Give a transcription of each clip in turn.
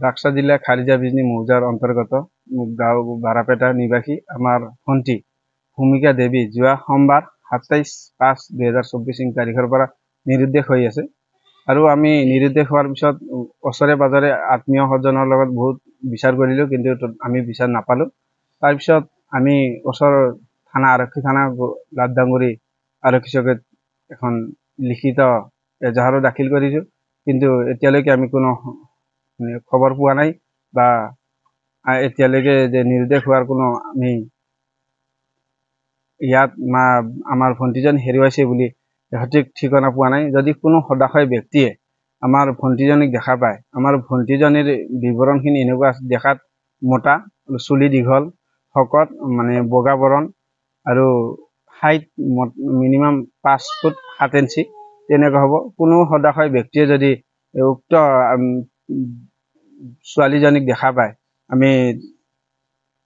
বাক্সা জিলা খাৰিজা বিজনী মৌজাৰ অন্তৰ্গত গাঁও বাৰাপেটা নিবাসী আমাৰ ভণ্টি ভূমিকা দেৱী যোৱা সোমবাৰ 27/5/2024 তাৰিখৰ পৰা নিৰুদ্দেশ হৈ আছে। আৰু আমি নিৰুদ্দেশ হোৱাৰ পিছত ওচৰে পাজৰে আত্মীয় স্বজনৰ লগত বহুত বিচাৰ কৰিলোঁ, কিন্তু আমি বিচাৰ নাপালোঁ। তাৰপিছত আমি ওচৰৰ থানা আৰক্ষী থানা লাটদাংগুৰি আৰক্ষী চকীত এখন লিখিত এজাহাৰো দাখিল কৰিছোঁ, কিন্তু এতিয়ালৈকে আমি কোনো খবৰ পোৱা নাই বা এতিয়ালৈকে যে নিৰুদ্দেশ হোৱাৰ কোনো আমি ইয়াত আমাৰ ভণ্টিজন হেৰুৱাইছে বুলি সঠিক ঠিকনা পোৱা নাই। যদি কোনো সদাশয় ব্যক্তিয়ে আমাৰ ভণ্টিজনীক দেখা পায়, আমাৰ ভণ্টিজনীৰ বিৱৰণখিনি এনেকুৱা দেখাত মোটা, চুলি দীঘল, শকত, বগা বৰণ আৰু হাইট মিনিমাম 5 ফুট 7 ইঞ্চি তেনেকুৱা হ'ব। কোনো সদাশয় ব্যক্তিয়ে যদি উক্ত ছোৱালীজনীক দেখা পায়, আমি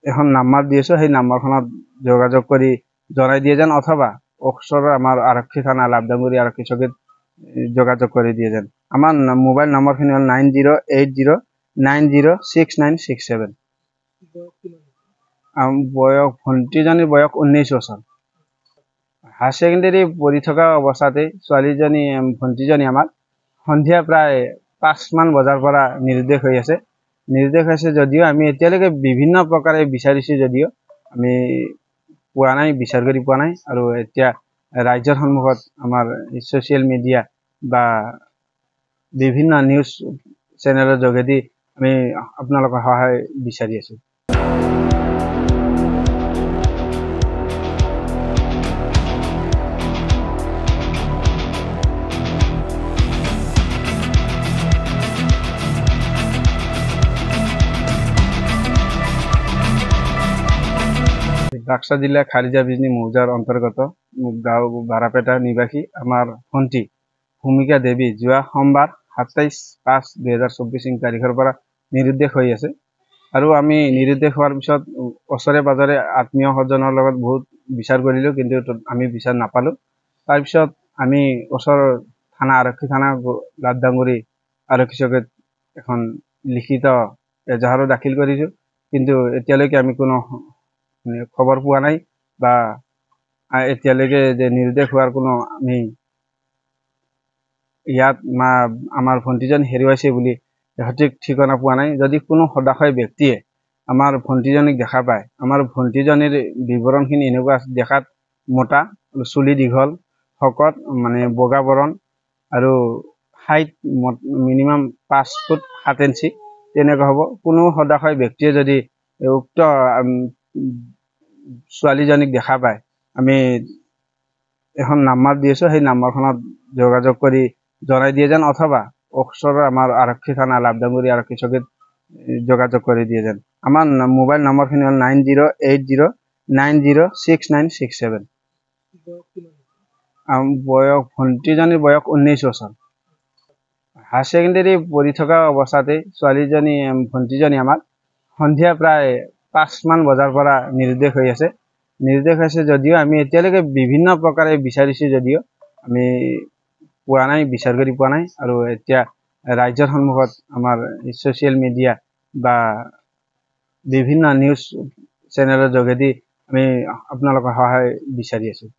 এখন নাম্বাৰ দি আছোঁ, সেই নাম্বাৰখনত যোগাযোগ কৰি জনাই দিয়ে যেন, অথবা ওচৰৰ আমাৰ আৰক্ষী থানা লাটদাংগুৰি আৰক্ষী চকীত যোগাযোগ কৰি দিয়ে যেন। আমাৰ মোবাইল নম্বৰখিনি হ'ল 9080906967। ভণ্টিজনীৰ বয়স 19 বছৰ। হায়াৰ ছেকেণ্ডেৰী পঢ়ি থকা অৱস্থাতে ভণ্টিজনী আমাৰ সন্ধিয়া প্ৰায় 5 মান বজাৰ পৰা নিৰুদ্দেশ হৈ আছে। নিৰুদ্দেশ হৈছে যদিও আমি এতিয়ালৈকে বিভিন্ন প্ৰকাৰে বিচাৰিছোঁ, যদিও আমি পোৱা নাই, বিচাৰ কৰি পোৱা নাই। আৰু এতিয়া ৰাইজৰ সন্মুখত আমাৰ ছ'চিয়েল মিডিয়া বা বিভিন্ন নিউজ চেনেলৰ যোগেদি আমি আপোনালোকৰ সহায় বিচাৰি আছোঁ। বাক্সা জিলা খাৰিজা বিজনী মৌজাৰ অন্তৰ্গত গাঁও বাৰাপেটা নিবাসী আমাৰ ভণ্টি ভূমিকা দেৱী যোৱা সোমবাৰ 27/5/2024 তাৰিখৰ পৰা নিৰুদ্দেশ হৈ আছে। আৰু আমি নিৰুদ্দেশ হোৱাৰ পিছত ওচৰে পাজৰে আত্মীয় স্বজনৰ লগত বহুত বিচাৰ কৰিলোঁ, কিন্তু আমি বিচাৰ নাপালোঁ। তাৰপিছত আমি ওচৰৰ থানা আৰক্ষী থানা লাটদাংগুৰি আৰক্ষী চকীত এখন লিখিত এজাহাৰো দাখিল কৰিছোঁ, কিন্তু এতিয়ালৈকে আমি কোনো খবৰ পোৱা নাই বা এতিয়ালৈকে যে নিৰুদ্দেশ হোৱাৰ কোনো আমি ইয়াত আমাৰ ভণ্টিজন হেৰুৱাইছে বুলি সঠিক ঠিকনা পোৱা নাই। যদি কোনো সদাশয় ব্যক্তিয়ে আমাৰ ভণ্টিজনীক দেখা পায়, আমাৰ ভণ্টিজনীৰ বিৱৰণখিনি এনেকুৱা দেখাত মোটা, চুলি দীঘল, শকত, বগা বৰণ আৰু হাইট মিনিমাম 5 ফুট 7 ইঞ্চি তেনেকুৱা হ'ব। কোনো সদাশয় ব্যক্তিয়ে যদি উক্ত ছোৱালীজনীক দেখা পায়, আমি এখন নাম্বাৰ দি আছোঁ, সেই নাম্বাৰখনত যোগাযোগ কৰি জনাই দিয়ে যেন, অথবা ওচৰৰ আমাৰ আৰক্ষী থানা লাটদাংগুৰি আৰক্ষী চকীত যোগাযোগ কৰি দিয়ে যেন। আমাৰ মোবাইল নম্বৰখিনি হ'ল 9080906967। ভণ্টিজনীৰ বয়স 19 বছৰ। হায়াৰ ছেকেণ্ডেৰী পঢ়ি থকা অৱস্থাতে ভণ্টিজনী আমাৰ সন্ধিয়া প্ৰায় 5 মান বজাৰ পৰা নিৰুদ্দেশ হৈ আছে। নিৰুদ্দেশ হৈছে যদিও আমি এতিয়ালৈকে বিভিন্ন প্ৰকাৰে বিচাৰিছোঁ, যদিও আমি পোৱা নাই, বিচাৰ কৰি পোৱা নাই। আৰু এতিয়া ৰাইজৰ সন্মুখত আমাৰ ছ'চিয়েল মিডিয়া বা বিভিন্ন নিউজ চেনেলৰ যোগেদি আমি আপোনালোকৰ সহায় বিচাৰি আছোঁ।